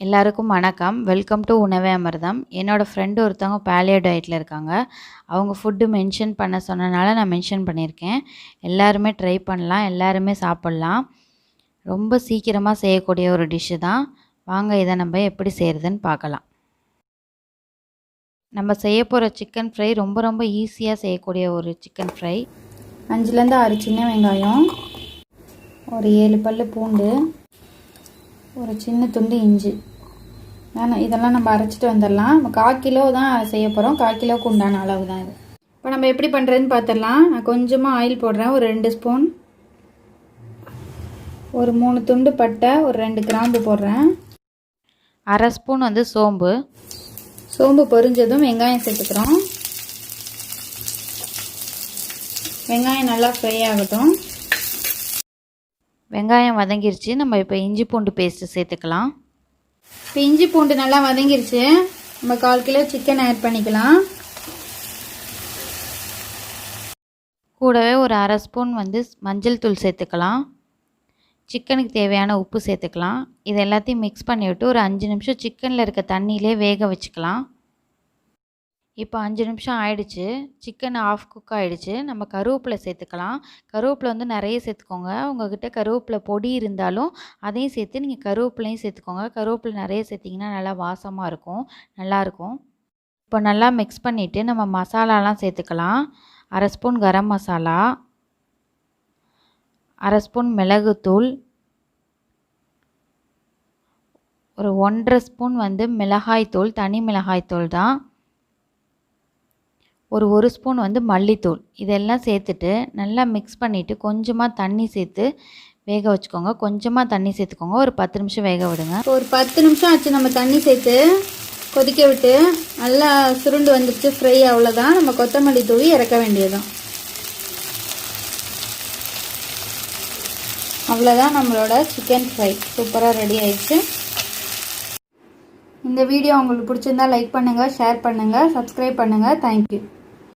எல்லாருக்கும் வணக்கம். Welcome to உணவே அமிர்தம். என்னோடய ஃப்ரெண்டு ஒருத்தவங்க பேலியோ டயட்டில் இருக்காங்க. அவங்க ஃபுட்டு மென்ஷன் பண்ண சொன்னனால நான் மென்ஷன் பண்ணியிருக்கேன். எல்லாருமே ட்ரை பண்ணலாம், எல்லாருமே சாப்பிட்லாம். ரொம்ப சீக்கிரமாக செய்யக்கூடிய ஒரு டிஷ்ஷு தான். வாங்க இதை நம்ம எப்படி செய்கிறதுன்னு பார்க்கலாம். நம்ம செய்ய போகிற சிக்கன் ஃப்ரை ரொம்ப ரொம்ப ஈஸியாக செய்யக்கூடிய ஒரு சிக்கன் ஃப்ரை. 5லேருந்து 6 சின்ன வெங்காயம், ஒரு 7 பல் பூண்டு, ஒரு சின்ன துண்டு இஞ்சி. இதெல்லாம் நம்ம அரைச்சிட்டு வந்துடலாம். நம்ம 1/4 கிலோ தான் செய்ய போகிறோம். 1/4 கிலோவுக்கு உண்டான அளவு தான் இது. இப்போ நம்ம எப்படி பண்ணுறதுன்னு பார்த்துடலாம். நான் கொஞ்சமாக ஆயில் போடுறேன், ஒரு 2 ஸ்பூன். ஒரு 3 துண்டு பட்டை, ஒரு 2 கிராம்பு போடுறேன். 1/2 ஸ்பூன் சோம்பு. சோம்பு பொரிஞ்சதும் வெங்காயம் சேர்த்துக்கிறோம். வெங்காயம் நல்லா ஃப்ரை ஆகட்டும். வெங்காயம் வதங்கிருச்சு. நம்ம இப்போ இஞ்சி பூண்டு பேஸ்ட்டு சேர்த்துக்கலாம். இப்போ இஞ்சி பூண்டு நல்லா வதங்கிருச்சு. நம்ம 1/4 கிலோ சிக்கன் ஆட் பண்ணிக்கலாம். கூடவே ஒரு 1/2 ஸ்பூன் மஞ்சள் தூள் சேர்த்துக்கலாம். சிக்கனுக்கு தேவையான உப்பு சேர்த்துக்கலாம். இது எல்லாத்தையும் மிக்ஸ் பண்ணிவிட்டு ஒரு 5 நிமிஷம் சிக்கனில் இருக்க தண்ணியிலே வேக வச்சுக்கலாம். இப்போ 5 நிமிஷம் ஆயிடுச்சு. சிக்கன் ஆஃப் குக் ஆகிடுச்சு. நம்ம கருவேப்பிலை சேர்த்துக்கலாம். கருவேப்பிலை நிறைய சேர்த்துக்கோங்க. உங்கள்கிட்ட கருவேப்பிலை பொடி இருந்தாலும் அதையும் சேர்த்து நீங்கள் கருவேப்பிலையும் சேர்த்துக்கோங்க. கருவேப்பிலை நிறைய சேர்த்திங்கன்னா நல்லா வாசமாக இருக்கும், நல்லாயிருக்கும். இப்போ நல்லா மிக்ஸ் பண்ணிவிட்டு நம்ம மசாலாலாம் சேர்த்துக்கலாம். 1/2 ஸ்பூன் கரம் மசாலா, 1/2 ஸ்பூன் மிளகுத்தூள், ஒரு 1/2 ஸ்பூன் மிளகாய்த்தூள், தனி மிளகாய்த்தூள் தான், ஒரு ஸ்பூன் மல்லித்தூள். இதெல்லாம் சேர்த்துட்டு நல்லா மிக்ஸ் பண்ணிவிட்டு கொஞ்சமாக தண்ணி சேர்த்து வேக வச்சுக்கோங்க. கொஞ்சமாக தண்ணி சேர்த்துக்கோங்க. ஒரு 10 நிமிஷம் வேக விடுங்க. ஒரு 10 நிமிஷம் ஆச்சு. நம்ம தண்ணி சேர்த்து கொதிக்க விட்டு நல்லா சுருண்டு வந்துடுச்சு ஃப்ரை. அவ்வளோதான். நம்ம கொத்தமல்லி தூவி இறக்க வேண்டியதுதான். அவ்வளோதான், நம்மளோட சிக்கன் ஃப்ரை சூப்பராக ரெடி ஆயிடுச்சு. இந்த வீடியோ உங்களுக்கு பிடிச்சிருந்தா லைக் பண்ணுங்கள், ஷேர் பண்ணுங்கள், சப்ஸ்கிரைப் பண்ணுங்கள். தேங்க்யூ.